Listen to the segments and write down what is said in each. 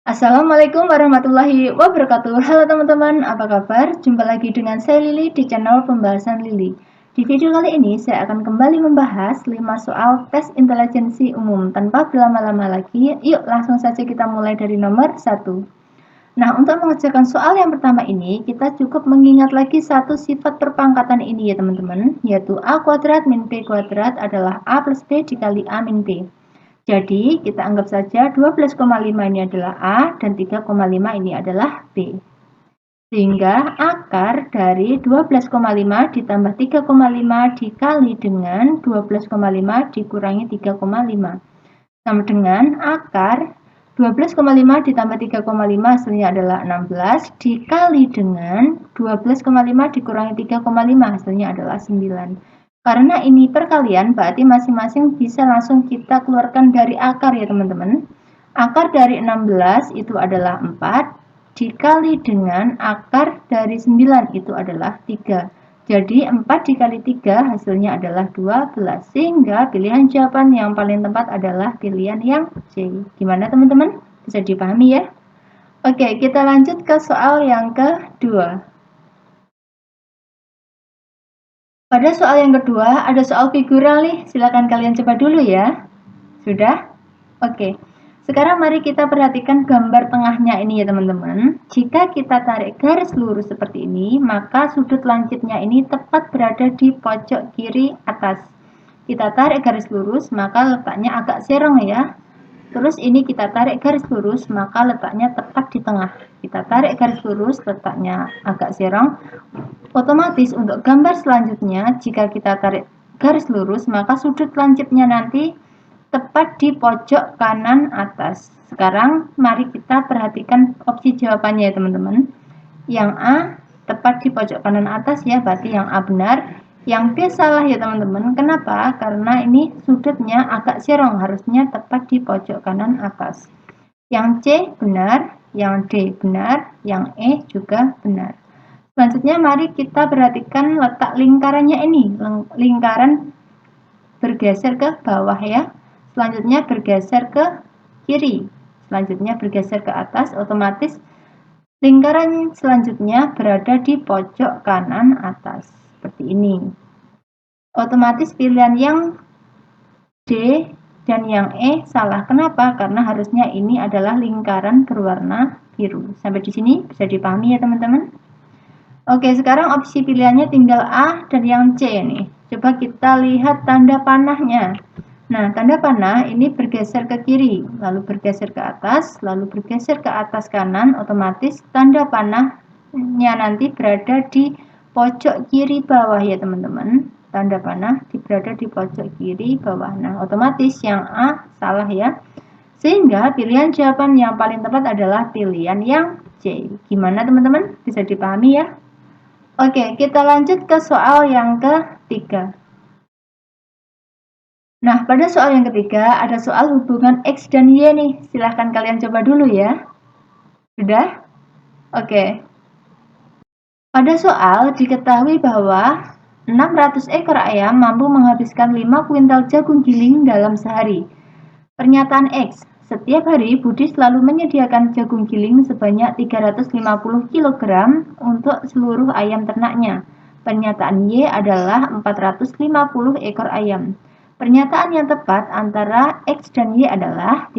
Assalamualaikum warahmatullahi wabarakatuh. Halo teman-teman, apa kabar? Jumpa lagi dengan saya Lili di channel Pembahasan Lili. Di video kali ini saya akan kembali membahas 5 soal tes intelijensi umum. Tanpa berlama-lama lagi, yuk langsung saja kita mulai dari nomor 1. Nah, untuk mengerjakan soal yang pertama ini, kita cukup mengingat lagi satu sifat perpangkatan ini ya teman-teman, yaitu A kuadrat min B kuadrat adalah A plus B dikali A min B. Jadi, kita anggap saja 12,5 ini adalah A dan 3,5 ini adalah B. Sehingga akar dari 12,5 ditambah 3,5 dikali dengan 12,5 dikurangi 3,5. Sama dengan akar 12,5 ditambah 3,5 hasilnya adalah 16 dikali dengan 12,5 dikurangi 3,5 hasilnya adalah 9. Karena ini perkalian, berarti masing-masing bisa langsung kita keluarkan dari akar ya teman-teman. Akar dari 16 itu adalah 4, dikali dengan akar dari 9 itu adalah 3. Jadi 4 dikali 3 hasilnya adalah 12. Sehingga pilihan jawaban yang paling tepat adalah pilihan yang C. Gimana teman-teman? Bisa dipahami ya? Oke, kita lanjut ke soal yang kedua. Pada soal yang kedua, ada soal figural nih. Silakan kalian coba dulu ya. Sudah? Oke. Sekarang mari kita perhatikan gambar tengahnya ini ya teman-teman. Jika kita tarik garis lurus seperti ini, maka sudut lancipnya ini tepat berada di pojok kiri atas. Kita tarik garis lurus, maka letaknya agak serong ya. Terus ini kita tarik garis lurus, maka letaknya tepat di tengah. Kita tarik garis lurus, letaknya agak serong. Otomatis untuk gambar selanjutnya, jika kita tarik garis lurus, maka sudut lancipnya nanti tepat di pojok kanan atas. Sekarang mari kita perhatikan opsi jawabannya ya teman-teman. Yang A tepat di pojok kanan atas ya, berarti yang A benar. Yang B salah ya teman-teman. Kenapa? Karena ini sudutnya agak serong, harusnya tepat di pojok kanan atas. Yang C benar, yang D benar, yang E juga benar. Selanjutnya mari kita perhatikan letak lingkarannya ini. Lingkaran bergeser ke bawah ya. Selanjutnya bergeser ke kiri. Selanjutnya bergeser ke atas, otomatis lingkaran selanjutnya berada di pojok kanan atas. Seperti ini. Otomatis pilihan yang D dan yang E salah. Kenapa? Karena harusnya ini adalah lingkaran berwarna biru. Sampai di sini bisa dipahami ya teman-teman? Oke, sekarang opsi pilihannya tinggal A dan yang C nih. Coba kita lihat tanda panahnya. Nah, tanda panah ini bergeser ke kiri, lalu bergeser ke atas, lalu bergeser ke atas kanan, otomatis tanda panahnya nanti berada di pojok kiri bawah ya teman-teman. Tanda panah berada di pojok kiri bawah. Nah, otomatis yang A salah ya. Sehingga pilihan jawaban yang paling tepat adalah pilihan yang C. Gimana teman-teman? Bisa dipahami ya? Oke, kita lanjut ke soal yang ketiga. Nah, pada soal yang ketiga ada soal hubungan X dan Y nih. Silahkan kalian coba dulu ya. Sudah? Oke. Pada soal diketahui bahwa 600 ekor ayam mampu menghabiskan 5 kuintal jagung giling dalam sehari. Pernyataan X, setiap hari Budi selalu menyediakan jagung giling sebanyak 350 kg untuk seluruh ayam ternaknya. Pernyataan Y adalah 450 ekor ayam. Pernyataan yang tepat antara X dan Y adalah ...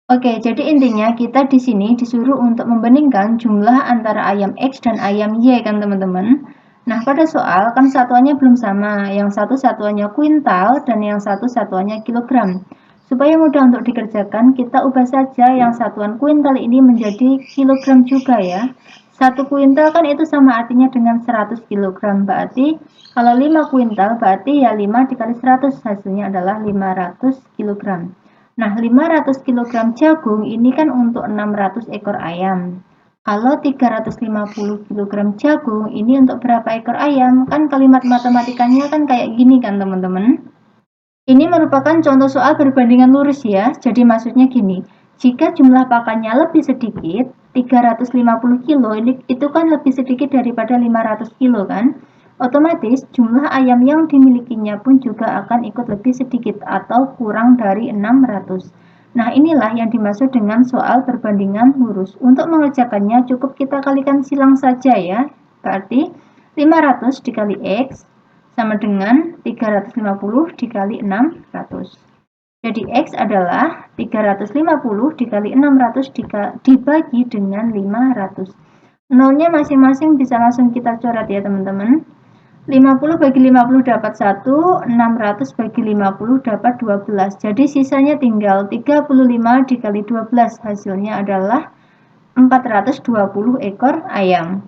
Oke, jadi intinya kita di sini disuruh untuk membandingkan jumlah antara ayam X dan ayam Y kan teman-teman. Nah, pada soal kan satuannya belum sama. Yang satu satuannya kuintal dan yang satu satuannya kilogram. Supaya mudah untuk dikerjakan, kita ubah saja yang satuan kuintal ini menjadi kilogram juga ya. 1 kuintal kan itu sama artinya dengan 100 kg. Berarti kalau 5 kuintal berarti ya 5 dikali 100 hasilnya adalah 500 kg. Nah, 500 kg jagung ini kan untuk 600 ekor ayam. Kalau 350 kg jagung ini untuk berapa ekor ayam? Kan kalimat matematikanya kan kayak gini kan teman-teman. Ini merupakan contoh soal perbandingan lurus ya. Jadi maksudnya gini, jika jumlah pakannya lebih sedikit, 350 kilo itu kan lebih sedikit daripada 500 kilo kan. Otomatis jumlah ayam yang dimilikinya pun juga akan ikut lebih sedikit atau kurang dari 600. Nah, inilah yang dimaksud dengan soal perbandingan lurus. Untuk mengerjakannya cukup kita kalikan silang saja ya. Berarti 500 dikali X sama dengan 350 dikali 600. Jadi X adalah 350 dikali 600 dibagi dengan 500. Nolnya masing-masing bisa langsung kita coret ya teman-teman. 50 bagi 50 dapat 1, 600 bagi 50 dapat 12. Jadi sisanya tinggal 35 dikali 12. Hasilnya adalah 420 ekor ayam.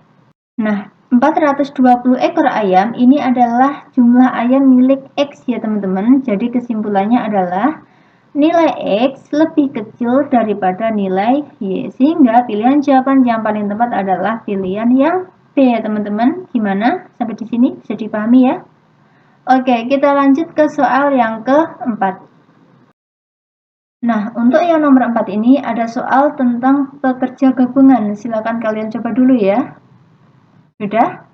Nah, 420 ekor ayam ini adalah jumlah ayam milik X ya teman-teman. Jadi kesimpulannya adalah nilai X lebih kecil daripada nilai Y. Sehingga pilihan jawaban yang paling tepat adalah pilihan yang B ya teman-teman. Gimana? Sampai di sini bisa dipahami ya? Oke, kita lanjut ke soal yang keempat. Nah, untuk yang nomor 4 ini ada soal tentang pekerja gabungan. Silakan kalian coba dulu ya. Sudah?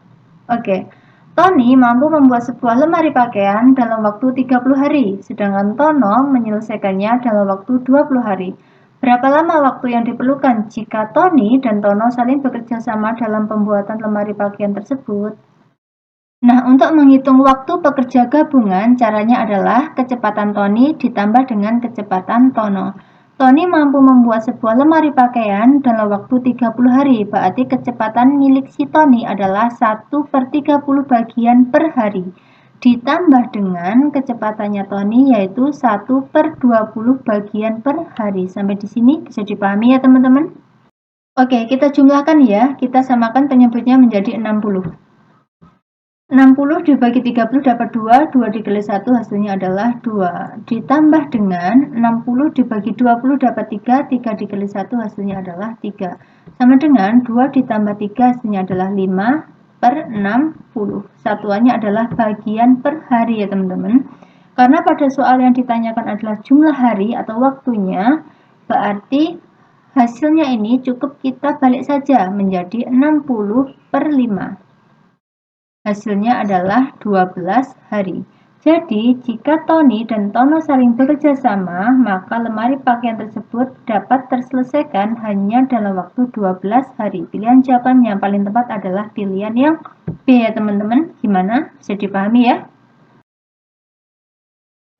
Oke. Tony mampu membuat sebuah lemari pakaian dalam waktu 30 hari, sedangkan Tono menyelesaikannya dalam waktu 20 hari. Berapa lama waktu yang diperlukan jika Tony dan Tono saling bekerja sama dalam pembuatan lemari pakaian tersebut? Nah, untuk menghitung waktu pekerja gabungan, caranya adalah kecepatan Tony ditambah dengan kecepatan Tono. Tony mampu membuat sebuah lemari pakaian dalam waktu 30 hari, berarti kecepatan milik si Tony adalah 1/30 bagian per hari. Ditambah dengan kecepatannya Tony yaitu 1/20 bagian per hari. Sampai di sini bisa dipahami ya teman-teman? Oke, kita jumlahkan ya. Kita samakan penyebutnya menjadi 60. 60 dibagi 30 dapat 2, 2 dikali 1 hasilnya adalah 2. Ditambah dengan 60 dibagi 20 dapat 3, 3 dikali 1 hasilnya adalah 3. Sama dengan 2 ditambah 3 hasilnya adalah 5/60. Satuannya adalah bagian per hari ya teman-teman. Karena pada soal yang ditanyakan adalah jumlah hari atau waktunya, berarti hasilnya ini cukup kita balik saja menjadi 60/5. Hasilnya adalah 12 hari. Jadi, jika Tony dan Tono saling bekerja sama, maka lemari pakaian tersebut dapat terselesaikan hanya dalam waktu 12 hari. Pilihan jawaban yang paling tepat adalah pilihan yang B ya teman-teman. Gimana? Bisa dipahami ya?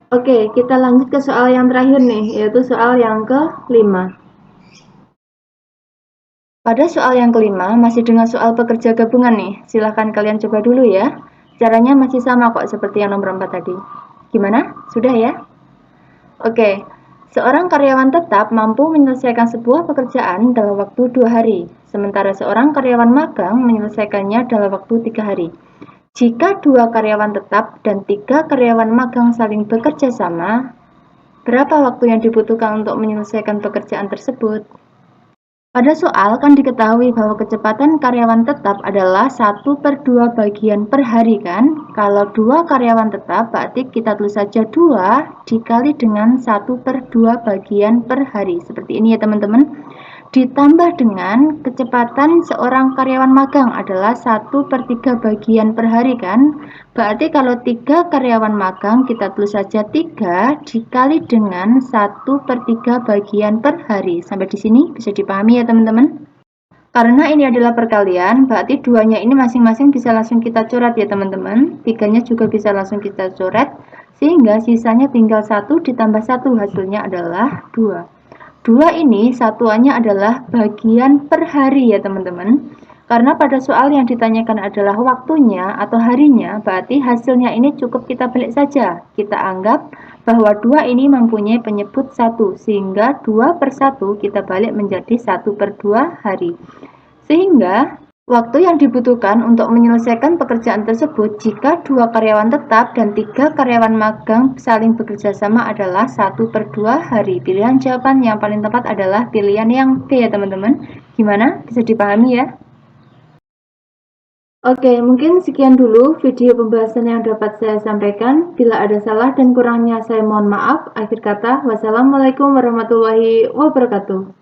Oke, kita lanjut ke soal yang terakhir nih, yaitu soal yang ke-5. Pada soal yang kelima, masih dengan soal pekerja gabungan nih. Silahkan kalian coba dulu ya. Caranya masih sama kok seperti yang nomor 4 tadi. Gimana? Sudah ya? Oke. Seorang karyawan tetap mampu menyelesaikan sebuah pekerjaan dalam waktu 2 hari. Sementara seorang karyawan magang menyelesaikannya dalam waktu 3 hari. Jika 2 karyawan tetap dan 3 karyawan magang saling bekerja sama, berapa waktu yang dibutuhkan untuk menyelesaikan pekerjaan tersebut? Pada soal kan diketahui bahwa kecepatan karyawan tetap adalah 1/2 bagian per hari kan? Kalau 2 karyawan tetap berarti kita tulis saja 2 dikali dengan 1/2 bagian per hari. Seperti ini ya teman-teman. Ditambah dengan kecepatan seorang karyawan magang adalah 1/3 bagian per hari kan? Berarti kalau 3 karyawan magang kita tulis saja 3 dikali dengan 1/3 bagian per hari. Sampai di sini bisa dipahami ya teman-teman? Karena ini adalah perkalian, berarti duanya ini masing-masing bisa langsung kita coret ya teman-teman. Tiganya juga bisa langsung kita coret, sehingga sisanya tinggal 1 ditambah 1, hasilnya adalah 2. 2 ini satuannya adalah bagian per hari ya teman-teman. Karena pada soal yang ditanyakan adalah waktunya atau harinya, berarti hasilnya ini cukup kita balik saja. Kita anggap bahwa 2 ini mempunyai penyebut 1, sehingga 2/1 kita balik menjadi 1/2 hari. Sehingga waktu yang dibutuhkan untuk menyelesaikan pekerjaan tersebut jika 2 karyawan tetap dan 3 karyawan magang saling bekerja sama adalah 1/2 hari. Pilihan jawaban yang paling tepat adalah pilihan yang B ya teman-teman. Gimana? Bisa dipahami ya? Oke, mungkin sekian dulu video pembahasan yang dapat saya sampaikan. Bila ada salah dan kurangnya saya mohon maaf. Akhir kata, wassalamualaikum warahmatullahi wabarakatuh.